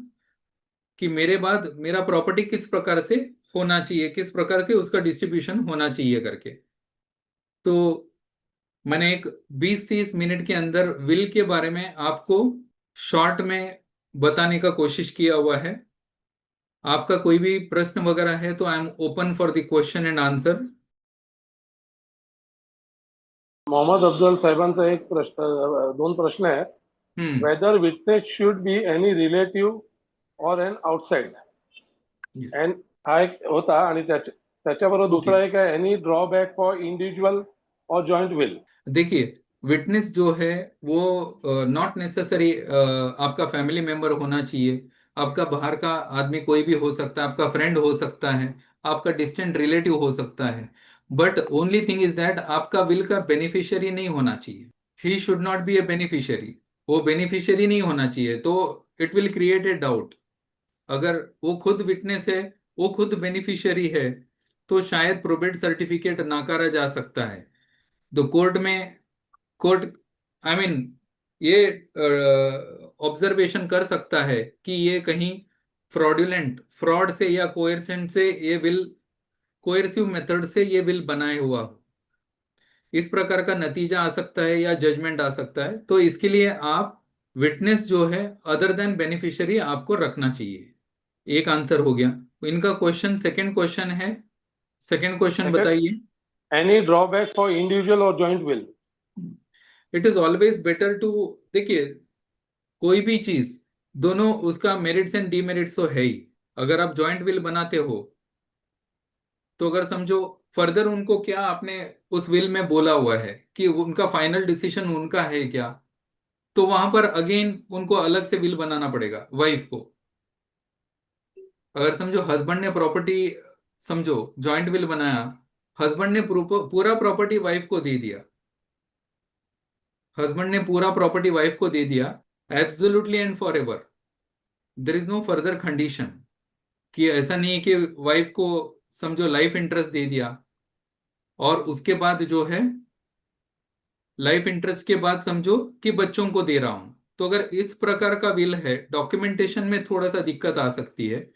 कि मेरे बाद मेरा प्रॉपर्टी किस प्रकार से होना चाहिए, किस प्रकार से उसका डिस्ट्रीब्यूशन होना चाहिए करके। तो मैंने एक 20-30 मिनट के अंदर विल के बारे में आपको शॉर्ट में बताने का कोशिश किया हुआ है। आपका कोई भी प्रश्न वगैरह है तो I am open for the question and answer.
Mohammad Afzal साहेबांचा एक प्रश्न, दोन प्रश्न आहेत.
Hmm.
Whether witness should be any relative और एन आउटसाइड.
यस।
एंड हा एक होता, आणि त्याच्याबरोबर
ओके।
दुसरा एक आहे, एनी ड्रॉबॅक फॉर इंडिव्हिज्युअल और जॉइंट विल.
देखिए, विटनेस जो है वो नॉट नेसेसरी आपका फैमिली मेंबर होना चाहिए। आपका बाहर का आदमी कोई भी हो सकता है, आपका फ्रेंड हो सकता है, आपका डिस्टेंट रिलेटिव हो सकता है। But only thing is that आपका विल का बेनिफिशियरी नहीं होना चाहिए। He should not be A beneficiary. वो बेनिफिशियरी नहीं होना चाहिए तो it will create a doubt. अगर वो खुद विटनेस है, वो खुद बेनिफिशियरी है, तो शायद प्रोबेट सर्टिफिकेट नाकारा जा सकता है। तो कोर्ट में, कोर्ट ये ऑब्जर्वेशन कर सकता है कि ये कहीं फ्रॉडुलेंट, फ्रॉड से या कोएर्सन से ये विल, कोएर्सिव मेथड से ये विल बनाए हुआ हो, इस प्रकार का नतीजा आ सकता है या जजमेंट आ सकता है। तो इसके लिए आप विटनेस जो है अदर देन बेनिफिशियरी आपको रखना चाहिए। एक आंसर हो गया इनका। क्वेश्चन, सेकंड क्वेश्चन है, सेकंड क्वेश्चन
सेकंड,
बताइए।
एनी ड्रॉबॅक फॉर इंडिव्हिज्युअल और joint will.
It is always better to, देखिए कोई भी चीज, दोनों उसका मेरिट्स एंड डीमेरिट्स तो है ही। अगर आप जॉइंट विल बनाते हो तो अगर समझो फर्दर उनको क्या आपने उस विल में बोला हुआ है कि उनका फाइनल डिसीजन उनका है क्या, तो वहां पर अगेन उनको अलग से विल बनाना पड़ेगा वाइफ को। अगर समझो हस्बैंड ने प्रॉपर्टी, समझो जॉइंट विल बनाया, हस्बैंड ने पूरा प्रॉपर्टी वाइफ को दे दिया, हस्बैंड ने पूरा प्रॉपर्टी वाइफ को दे दिया absolutely and forever, there is no further condition, कि ऐसा नहीं है कि वाइफ को समझो लाइफ इंटरेस्ट दे दिया और उसके बाद जो है, लाइफ इंटरेस्ट के बाद समझो कि बच्चों को दे रहा हूं, तो अगर इस प्रकार का विल है डॉक्यूमेंटेशन में थोड़ा सा दिक्कत आ सकती है।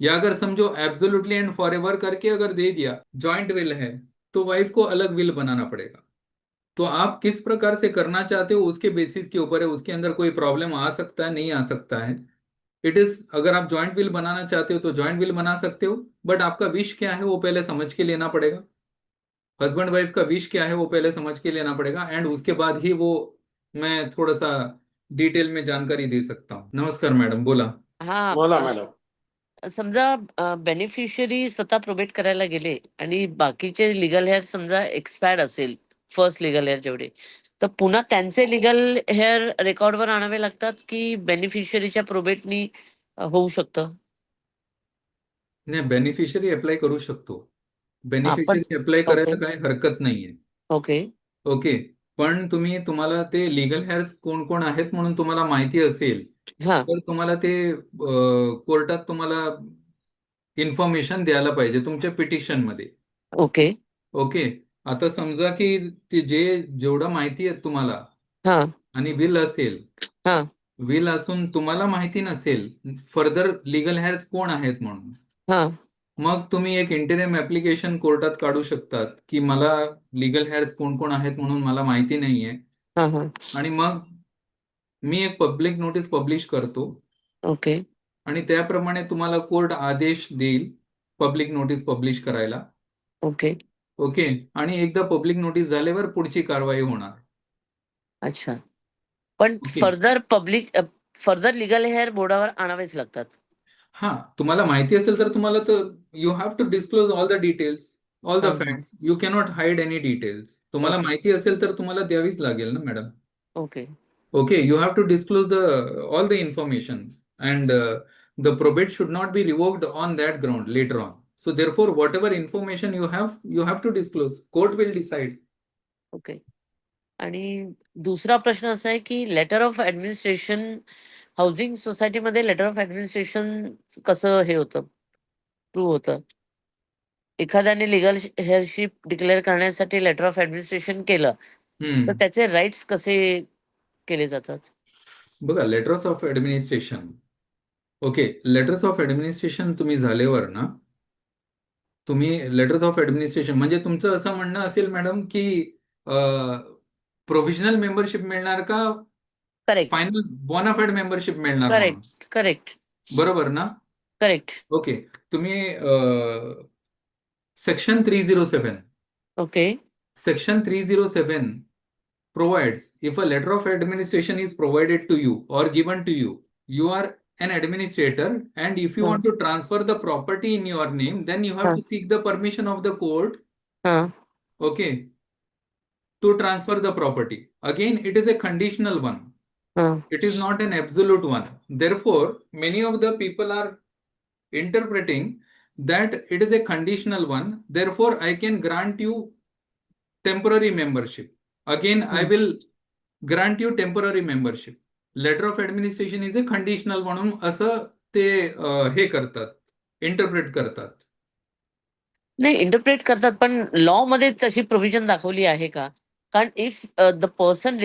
या अगर समझो एब्सोल्युटली एंड फॉरएवर करके अगर दे दिया, जॉइंट विल है, तो वाइफ को अलग विल बनाना पड़ेगा। तो आप किस प्रकार से करना चाहते हो उसके बेसिस के ऊपर है, उसके अंदर कोई प्रॉब्लम आ सकता है, नहीं आ सकता है। इट इज, अगर आप जॉइंट विल बनाना चाहते हो तो जॉइंट विल बना सकते हो, बट आपका विश क्या है वो पहले समझ के लेना पड़ेगा। हस्बैंड वाइफ का विश क्या है वो पहले समझ के लेना पड़ेगा, एंड उसके बाद ही वो मैं थोड़ा सा डिटेल में जानकारी दे सकता हूँ। नमस्कार मैडम, बोला।
हा
बोला मॅडम.
समजा बेनिफिशियरी स्वतः प्रोबेट करायला गेले आणि बाकीचे लिगल हेअर समजा एक्सपायर्ड असेल, फर्स्ट लिगल हेअर जेवढे, तर पुन्हा त्यांचे लिगल हेअर रेकॉर्डवर आणावे लागतात की बेनिफिशियरीच्या प्रोबेटनी होऊ शकतं?
नाही, बेनिफिशियरी अप्लाय करू शकतो,
हा पण
बेनिफिशियरी अप्लाय
ओके
करायला काही हरकत नाहीये.
Okay
okay. पण तुम्हाला ते लीगल हेअर्स कोण कोण आहेत म्हणून तुम्हाला माहिती असेल,
हा
तर तुम्हाला ते कोर्टात तुम्हाला इन्फॉर्मेशन द्यायला पाहिजे तुमच्या पिटिशन मध्ये.
Okay
okay. आता समजा की ते जेवढं माहिती आहे तुम्हाला
हा
आणि विल असेल,
हा
विल असून तुम्हाला माहिती नसेल फर्दर लिगल हेअर्स कोण आहेत म्हणून,
हा
मग तुम्ही एक इंटरिम ऍप्लिकेशन कोर्टात काढू शकतात की मला लिगल हेअर्स कोण कोण आहेत म्हणून मला माहिती नाहीये,
हा हा
आणि मग मी एक पब्लिक नोटीस पब्लिश करतो
ओके
आणि त्याप्रमाणे तुम्हाला कोर्ट आदेश देईल पब्लिक नोटीस पब्लिश करायला.
ओके
ओके, आणि एकदा पब्लिक नोटीस झाल्यावर पुढची कारवाई होणार.
अच्छा. पण
ओके,
फर्दर लिगल हेअर बोर्डावर आणावेच लागतात.
हा तुम्हाला माहिती असेल तर तुम्हाला तर you have to disclose all the details, all
हा
द
हा
facts. You cannot hide any details. तुम्हाला
ओके
माहिती असेल तर तुम्हाला द्यावीच लागेल ना madam.
Okay
Okay, you have to disclose all the information, and the probate should not be revoked on that ground later on. So therefore, whatever information you have to disclose. Court will decide.
Okay. आणि दुसरा प्रश्न असा आहे की letter of administration, housing सोसायटीमध्ये letter of administration कसं हे होतं, prove होतं? एखाद्याने लिगल हेअरशिप डिक्लेअर करण्यासाठी लेटर ऑफ ऍडमिनिस्ट्रेशन केलं तर
हम्म.
त्याचे राईट्स कसे केले जातात?
बघा, letters of administration. Okay, letters of administration तुम्ही झाल्यावर ना, तुम्ही लेटर्स ऑफ ऍडमिनिस्ट्रेशन म्हणजे तुमचं असं म्हणणं असेल मॅडम की प्रोव्हिजनल मेंबरशिप मिळणार का
करेक्ट
फायनल बोनाफाईड मेंबरशिप मिळणार म्हणून,
करेक्ट करेक्ट
बरोबर ना?
करेक्ट.
ओके, तुम्ही section 307
okay
Section 307 provides if a letter of administration is provided to you or given to you, you are an administrator, and if you
हा
want to transfer the property in your name, then you have
हा
to seek the permission of the court,
हा
okay, to transfer the property. Again, it is a conditional one.
हा
It is not an absolute one. Therefore, many of the people are interpreting that it is a conditional one. Therefore, I can grant you temporary membership. Again, I will grant you temporary membership. Letter of administration is a conditional म्हणून असं ते हे करतात, interpret करतात.
नाही, interpret करतात, पण law मध्ये तशी प्रोव्हिजन दाखवली आहे का? कारण if the person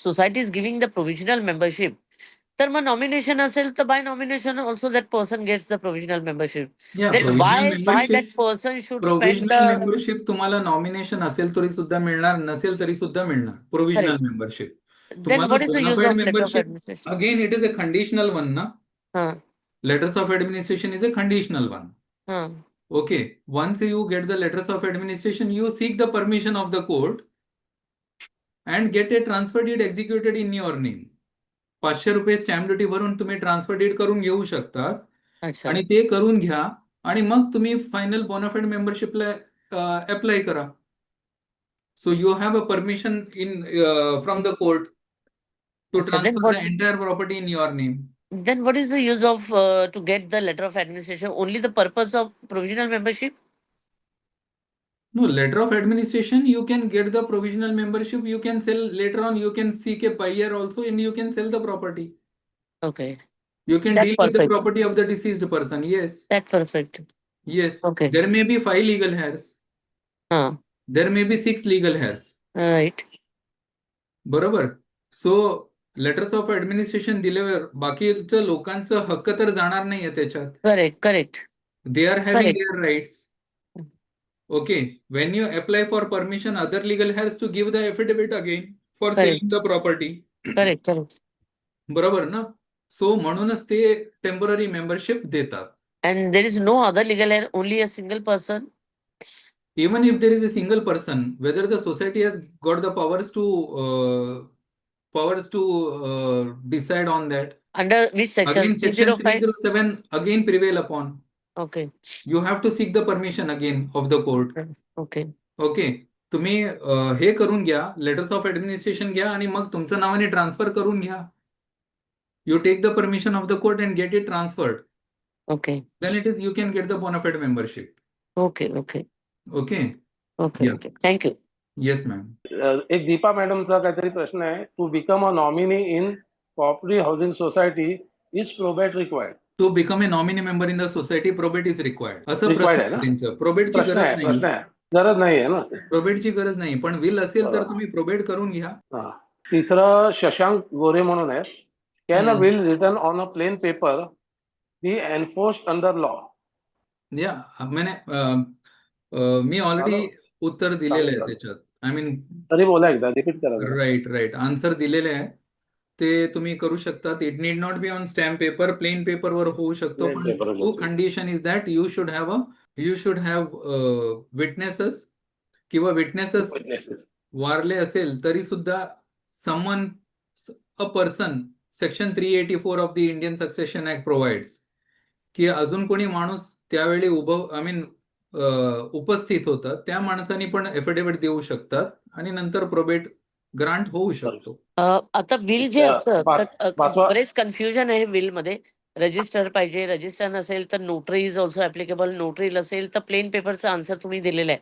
society is giving the provisional membership, तर मग नॉमिनेशन असेल तर by nomination also that person gets the provisional membership.
या
then
provisional
why that
membership,
person should spend the
provisional membership तुम्हाला नॉमिनेशन असेल तरी सुद्धा मिळणार, नसेल तरी सुद्धा मिळणार. Provisional
correct.
मेंबरशिप
देन
तुम्हाला
what is the use
bonafide
of letter of
membership,
administration?
Again it is a conditional one ना.
हा
Letters of administration is a conditional one.
हा
Okay, once you get the letters of administration, you seek the permission of the court and get a transfer deed executed in your name. 500 रुपये stamp duty भरून तुम्ही transfer deed करून घेऊ शकता,
अच्छा
आणि ते करून घ्या आणि मग तुम्ही फायनल बोनाफाईड मेंबरशिपला अप्लाय करा. So you have a permission in from the court to
अच्छा.
Transfer the entire property in your name.
Then what is the use of to get the letter of administration? Only the purpose of provisional membership?
No, letter of administration, you can get the provisional membership, you can sell later on, you can seek a buyer also, and you can sell the property.
Okay,
You can
that's
deal with the
perfect.
property of the deceased person. Yes.
That's perfect.
Yes.
Okay.
There may be 5 legal heirs. There may be 6 legal heirs.
Right.
बरोबर. सो letters of administration दिल्यावर बाकीच्या लोकांचं हक्क तर जाणार नाहीये त्याच्यात.
Correct. Correct.
They are having
Correct.
their rights. Okay. When you apply for permission, other legal heirs to give the affidavit again for
Correct.
selling the property.
Correct. Correct.
बरोबर ना. सो म्हणूनच ते टेम्पररी मेंबरशिप देतात.
And there is no other legal heir, only a single person.
Even if there is a single person, whether the society has got the powers to decide on that.
Under which section?
Again, section
305?
307 again prevail upon.
Okay.
You have to seek the permission again of the court.
Okay.
Okay, तुम्ही हे करून घ्या, letters of administration घ्या आणि मग तुमच्या नावाने transfer करून घ्या. You take the permission of the court and get it transferred.
Okay.
Then it is you can get the bona fide membership.
Okay. Okay.
Okay.
Okay.
Yeah.
Okay. Thank you.
Yes, ma'am.
एक दीपा मॅडमचा काहीतरी प्रश्न आहे. To become a nominee in cooperative housing society is probate required.
To become a nominee member in the society, probate is required. असं
Required
प्रश्न
आहे ना?
आहे त्यांचं. प्रोबेटची
प्रश्न
गरज
आहे
नाही.
गरज नाही आहे ना.
प्रोबेटची गरज नाही, पण विल असेल तर तुम्ही प्रोबेट करून घ्या.
हा. तिसरं शशांक गोरे म्हणून आहे. Can a
hmm.
Will written on a plain paper be enforced under law?
Yeah मी ऑलरेडी उत्तर दिलेलं आहे
सांगितलं.
त्याच्यात. आय मीन
तरी बोला एकदा, रिपीट करा जरा.
राईट आन्सर दिलेले आहे. ते तुम्ही करू शकतात. It need not be on stamp paper, plain पेपरवर होऊ शकतो.
Plain
पण
paper वर
टू
होऊ शकतो.
Condition is that you should have witnesses, किंवा विटनेसेस
Witnesses.
वारले असेल तरी सुद्धा someone a person, section 384 of the Indian succession act provides की अजून कोणी माणूस त्यावेळी उपस्थित होता, त्या माणसाने पण एफिडेव्हिट देऊ शकतात आणि नंतर प्रोबेट ग्रांट होऊ शकतो.
आता विल जे असतं तर
पाचवा
बरेच कन्फ्युजन आहे विल मध्ये. रजिस्टर पाहिजे, रजिस्टर नसेल तर notary is also applicable, notary नसेल तर प्लेन पेपरचा आन्सर तुम्ही दिलेला आहे.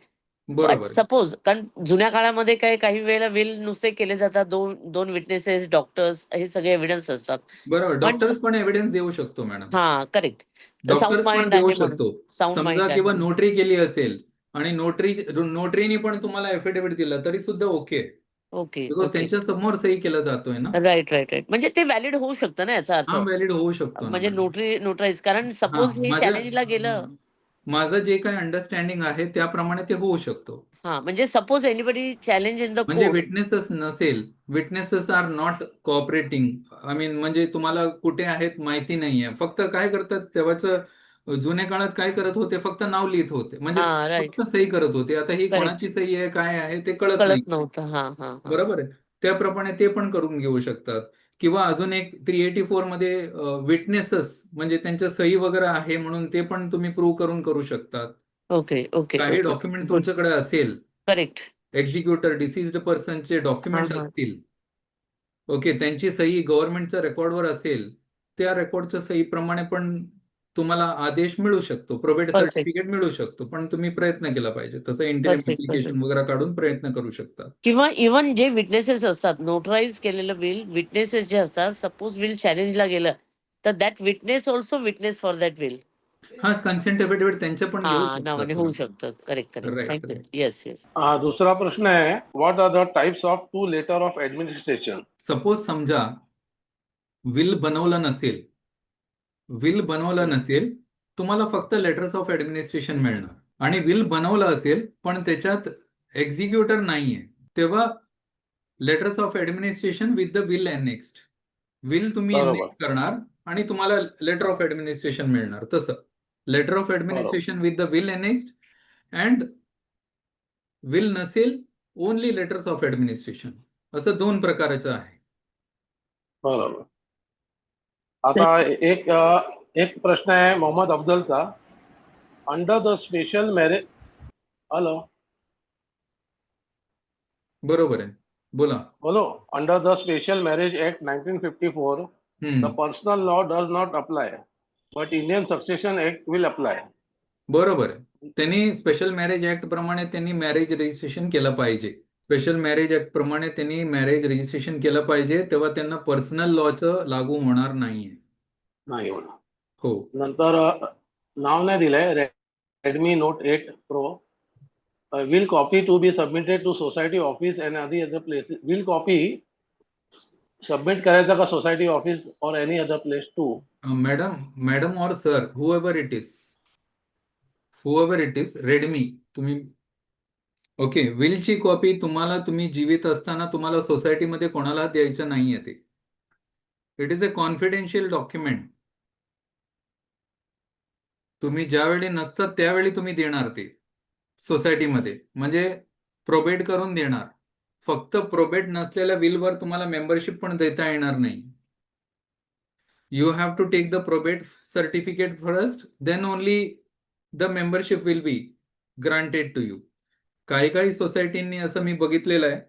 बट
बरोबर आहे.
सपोज, कारण जुन्या काळामध्ये काही वेळेला विल नुसते केले जातात, दोन विटनेसेस, डॉक्टर्स, हे सगळे एव्हिडन्स असतात.
बरोबर,
पण
डॉक्टर्स पण एव्हिडन्स देऊ शकतो मॅडम.
हा, करेक्ट. साऊंड
डॉक्टर्स पण
माइंड
देऊ
आहे म्हणून.
शकतो.
साऊंड
समजा
माइंड आहे
किंवा
म्हणून.
नोटरी केली असेल आणि नोटरीने पण तुम्हाला एफिडेव्हिट दिलं तरी सुद्धा ओके,
ओके
बिकॉज
ओके.
त्यांच्या समोर सही केला जातोय ना.
राईट. म्हणजे ते व्हॅलिड होऊ शकतं ना, याचा अर्थ.
हा व्हॅलिड होऊ शकतो ना
म्हणजे
मॅडम.
नोटराईज, कारण
हा,
सपोज हे चॅलेंजला गेलं.
माझं जे काही अंडरस्टँडिंग आहे त्याप्रमाणे ते होऊ शकतो.
हा, म्हणजे suppose anybody challenge in the
म्हणजे
कोर्ट.
विटनेसेस नसेल, witnesses are not cooperating, I mean म्हणजे तुम्हाला कुठे आहेत माहिती नाहीये, फक्त काय करतात तेव्हाच जुन्या काळात काय करत होते, फक्त नाव लिहित होते, म्हणजे
हा, राईट.
फक्त सही करत होते. आता ही
करेक्ट.
कोणाची सही आहे काय आहे ते कळत नाही.
कळत नव्हतं. हा.
बरोबर आहे. त्याप्रमाणे ते पण करून घेऊ शकतात. किंवा अजून एक 384 मध्ये विटनेसेस म्हणजे त्यांच्या सही वगैरे आहे म्हणून ते पण तुम्ही प्रूव्ह करू शकतात.
ओके.
काही डॉक्युमेंट
गुड.
तुमच्याकडे असेल,
करेक्ट.
एक्झिक्युटर डिसीज्ड पर्सनचे डॉक्युमेंट
हा.
असतील, ओके, त्यांची सही गव्हर्नमेंटच्या रेकॉर्डवर असेल, त्या रेकॉर्डच्या सहीप्रमाणे पण तुम्हाला आदेश मिळू शकतो, प्रोबेट
परफेक्ट.
सर्टिफिकेट मिळू शकतो. पण तुम्ही प्रयत्न केला पाहिजे, तसं इंटरिम
परफेक्ट.
ऍप्लिकेशन वगैरे काढून प्रयत्न करू शकतात.
किंवा इव्हन जे विटनेसेस असतात, नोटराईज केलेलं विल, विटनेसेस जे असतात, सपोज विल चॅलेंजला गेलं तर that witness also witness for that will.
हा, कन्सेंट एफिडेव्हिट त्यांच्या पण घेऊ
हा, नावाने होऊ
शकतात.
शकतं. Correct.
Right
thank you.
Right.
Yes.
दुसरा प्रश्न आहे, what are the types of to letter of administration?
Suppose समजा विल बनवलं नसेल, तुम्हाला फक्त लेटर्स ऑफ ऍडमिनिस्ट्रेशन मिळणार. आणि विल बनवलं असेल पण त्याच्यात एक्झिक्युटर नाहीये, तेव्हा letters of administration with the will annexed. Will तुम्ही
बरोबर.
एनेक्स करणार आणि तुम्हाला लेटर ऑफ ऍडमिनिस्ट्रेशन मिळणार. तसं letter of administration with the will annexed, and will नसेल ओनली लेटर्स ऑफ ऍडमिनिस्ट्रेशन, असं 2 प्रकारचं आहे.
बरोबर. आता एक प्रश्न आहे मोहम्मद अफजलचा. Under the special marriage, hello
बरोबर आहे, बोला.
Under the special marriage act 1954, the personal law does not apply, but Indian Succession Act will apply.
बरोबर आहे. त्यांनी स्पेशल मॅरेज ऍक्ट प्रमाणे त्यांनी मॅरेज रजिस्ट्रेशन केलं पाहिजे. स्पेशल मॅरेज ऍक्ट प्रमाणे त्यांनी मॅरेज रजिस्ट्रेशन केलं पाहिजे, तेव्हा त्यांना पर्सनल लॉचं लागू होणार नाहीये.
नाही होणार.
हो.
नंतर नाव नाही दिलंय, Redmi note 8 pro. Will copy to be submitted to society office and other places. Will copy submit करायचा का सोसायटी ऑफिस और any other place too?
Madam और sir, however it is, Redmi तुम्ही, ओके, विलची कॉपी तुम्ही जीवित असताना तुम्हाला सोसायटीमध्ये कोणाला द्यायचं नाहीये. ते it is a confidential document. तुम्ही ज्यावेळी नसतात त्यावेळी तुम्ही देणार ते सोसायटीमध्ये, म्हणजे प्रोबेट करून देणार. फक्त प्रोबेट नसलेल्या विलवर तुम्हाला मेंबरशिप पण देता येणार नाही. You have to take the probate certificate first, then only the membership will be granted to you. काही सोसायटींनी असं मी बघितलेलं आहे,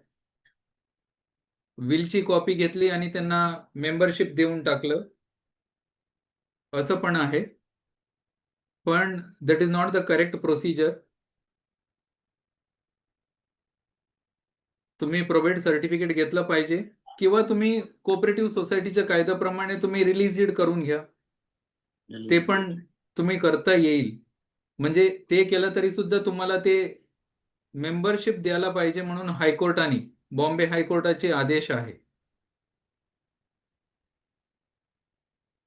विलची कॉपी घेतली आणि त्यांना मेंबरशिप देऊन टाकलं, असं पण आहे. पण that is not the correct procedure. तुम्ही प्रोबेट सर्टिफिकेट घेतलं पाहिजे, किंवा तुम्ही कोऑपरेटिव्ह सोसायटीच्या कायद्याप्रमाणे तुम्ही रिलीज डीड करून घ्या. ते पण तुम्ही करता येईल. म्हणजे ते केलं तरी सुद्धा तुम्हाला ते मेंबरशिप द्यायला पाहिजे म्हणून हायकोर्टाने, बॉम्बे हायकोर्टाचे आदेश आहे.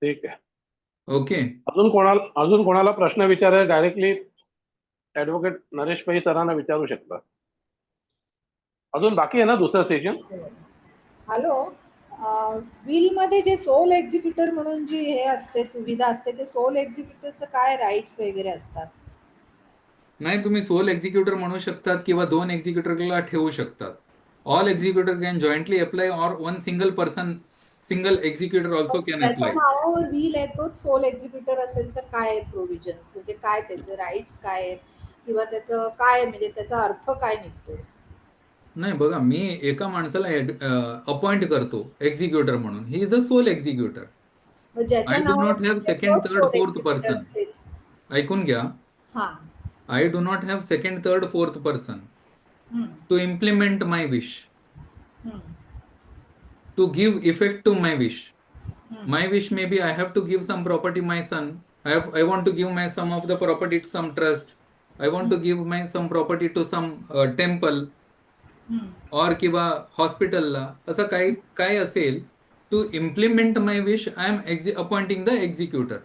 ठीक आहे.
ओके.
अजून कोणाला प्रश्न विचारायला डायरेक्टली ऍडव्होकेट नरेश पै सरांना विचारू शकता. अजून बाकी आहे ना दुसरं सेशन?
हॅलो, बिल मध्ये जे सोल एक्झिक्युटर म्हणून जी हे असते सुविधा असते ते सोल एक्झिक्युटरचं काय राईट्स वगैरे असतात?
नाही, तुम्ही सोल एक्झिक्युटर म्हणू शकतात किंवा 2 एक्झिक्युटरला ठेवू शकतात. All executor can jointly apply or one single executor also can
त्याच्या
अप्लाय.
नावावर बिल आहे तोच सोल एक्झिक्युटर असेल तर काय प्रोव्हिजन्स, म्हणजे काय त्याचे राईट्स काय आहेत किंवा त्याचं काय, म्हणजे त्याचा अर्थ काय निघतो?
नाही बघा, मी एका माणसाला अपॉइंट करतो एक्झिक्युटर म्हणून. He is a sole executor.
मग ज्याच्या
आय डू
नावावर
नॉट हॅव
bill आहे
सेकंड,
तोच
third,
sole
fourth
executor
person.
असेल.
ऐकून घ्या.
हा.
I do not have second, third, fourth person
hmm,
to implement my wish,
hmm,
to give effect to my wish.
Hmm,
My wish may be I have to give some property my son. I want to give my some of the property to some trust. I want to give my some property to some temple
hmm.
or किंवा हॉस्पिटलला. असं काय असेल, to implement my wish I am appointing the executor.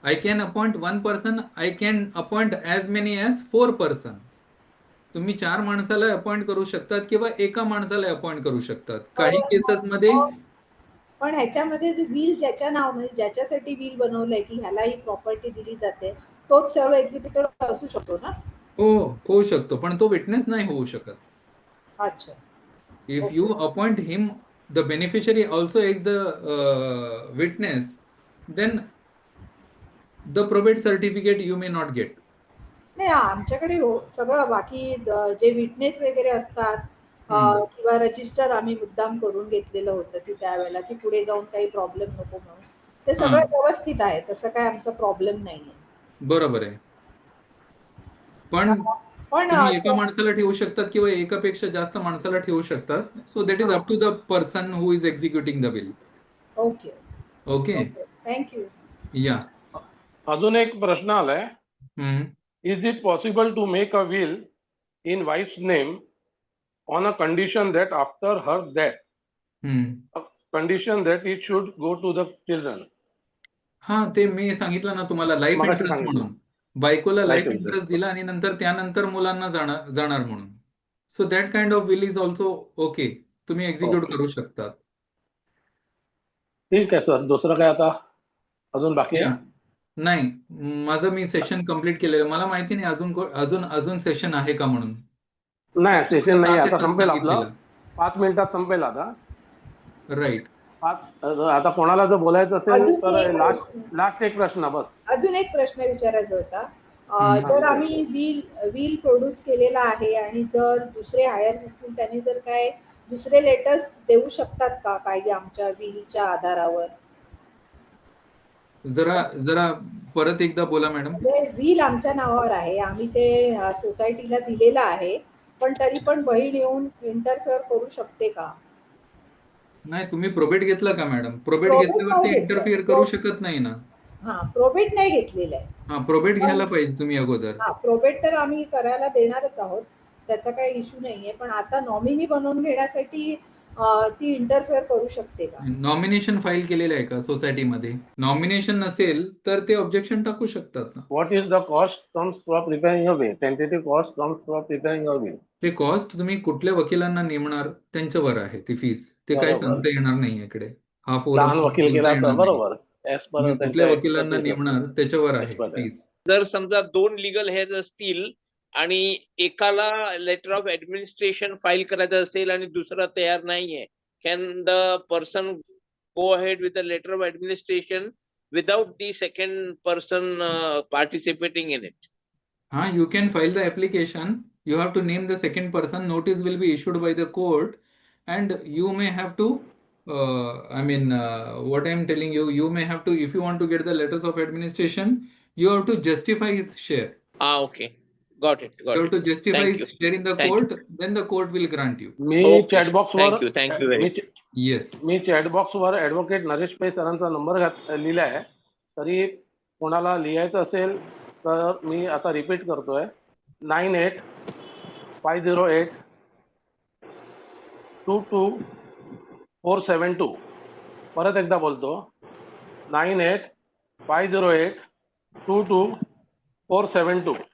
I can appoint one person. I can appoint as many as 4 person. तुम्ही 4 माणसाला appoint करू शकतात किंवा एका माणसाला अपॉइंट करू शकतात. काही केसेसमध्ये
पण ह्याच्यामध्ये जे बिल ज्याच्या नाव, म्हणजे ज्याच्यासाठी बिल बनवलंय की ह्याला ही प्रॉपर्टी दिली जाते तोच सर्व एक्झिक्युटर असू शकतो ना?
हो, होऊ शकतो, पण तो विटनेस नाही होऊ शकत.
अच्छा.
If
Okay.
You appoint him, the beneficiary also as the witness, then the probate certificate you may not get.
नाही, आमच्याकडे सगळं बाकी जे विटनेस वगैरे असतात किंवा रजिस्टर आम्ही मुद्दाम करून घेतलेलं होतं की त्यावेळेला की पुढे जाऊन काही प्रॉब्लेम नको म्हणून, ते
हां,
सगळं व्यवस्थित आहे, तसं काय आमचा प्रॉब्लेम नाहीये.
बरोबर आहे. पण
पण
तुम्ही एका माणसाला ठेवू शकतात किंवा एकापेक्षा जास्त माणसाला ठेवू शकतात. So that is up to the person who is executing the will.
Okay,
okay.
Okay, thank you.
Yeah.
अजून एक प्रश्न आलाय.
हम्म.
Is it possible to make a will in wife's name on a condition that after her death,
hmm.
a condition that it should go to the children?
हा, ते मी सांगितलं ना तुम्हाला, life
मगाशी
इंटरेस्ट
सांगितलं.
म्हणून. बायकोला
Life
लाईफ
interest.
इंटरेस्ट दिला आणि नंतर त्यानंतर मुलांना जाणार म्हणून. So that kind of will is also okay. तुम्ही एक्झिक्यूट
Okay.
करू शकतात.
ठीक आहे सर. दुसरं काय आता अजून बाकी
या.
आहे?
नाही, माझं मी सेशन कंप्लीट केलेलं. मला माहिती नाही अजून सेशन आहे का म्हणून.
नाही, सेशन नाही,
6
आता
सेशन
संपेल आपलं.
सांगितलेलं.
5 मिनिटात संपेल आता.
राईट.
आता कोणाला जर बोलायचं असेल
अजून
तर
एक
लास्ट एक प्रश्न बस.
अजून एक प्रश्न विचारायचा होता.
हम्म.
जर आम्ही बिल प्रोड्यूस केलेला आहे आणि जर दुसरे हायर्स असतील त्यांनी जर काय दुसरे लेटर्स देऊ शकतात का काय आमच्या बिलच्या आधारावर?
जरा परत एकदा बोला मॅडम.
म्हणजे बिल आमच्या नावावर आहे, आम्ही ते सोसायटीला दिलेलं आहे, पण तरी पण बहीण येऊन इंटरफेअर करू शकते का?
नाही, तुम्ही प्रोबेट घेतला का मॅडम? प्रोबेट
प्रोबेट
घेतल्यावर
नाही
ते
घेतलं.
इंटरफिअर करू शकत नाही ना.
हा, प्रोबेट नाही घेतलेलं आहे.
हा, प्रोबेट घ्यायला पाहिजे तुम्ही अगोदर.
हा, प्रोबेट तर आम्ही करायला देणारच आहोत, त्याचा काही इश्यू नाहीये, पण आता नॉमिनी बनवून घेण्यासाठी ती इंटरफेअर करू शकते का?
नॉमिनेशन फाईल केलेलं आहे का सोसायटीमध्ये? नॉमिनेशन नसेल तर ते ऑब्जेक्शन टाकू शकतात ना.
What is the cost comes for preparing a will? Tentative cost comes for preparing a will.
ते कॉस्ट तुम्ही कुठल्या वकिलांना नेमणार त्यांच्यावर आहे ती फीस. ते काही
बरोबर.
सांगता येणार नाही इकडे. हा फोरम
लहान वकील
बोलता
केला तर
येणार नाही.
बरोबर. As per
तुम्ही कुठल्या
त्यांच्या
वकिलांना
expertise.
नेमणार त्याच्यावर आहे
Expert आहे.
फीस.
जर समजा 2 लीगल हेअर्स असतील आणि एकाला लेटर ऑफ ऍडमिनिस्ट्रेशन फाईल करायचं असेल आणि दुसरा तयार नाहीये, can the person go ahead with the letter of administration without the second person participating in it?
You can file the application. You have to name the second person. Notice will be issued by the court, and you may have to. What I am telling you, you may have to, if you want to get the letters of administration, you have to justify his share.
Okay. Got it.
You have to justify
Thank
his
you.
share in the
Thank
court, then the court will grant you.
Me
Okay.
Chatbox were
Thank you very much.
Yes.
Me chatbox were advocate Naresh पै सरांचा number लिहिला आहे. तरी कोणाला लिहायचं असेल तर मी आता रिपीट करतोय. 98-508 22472. परत एकदा बोलतो. 9850822472.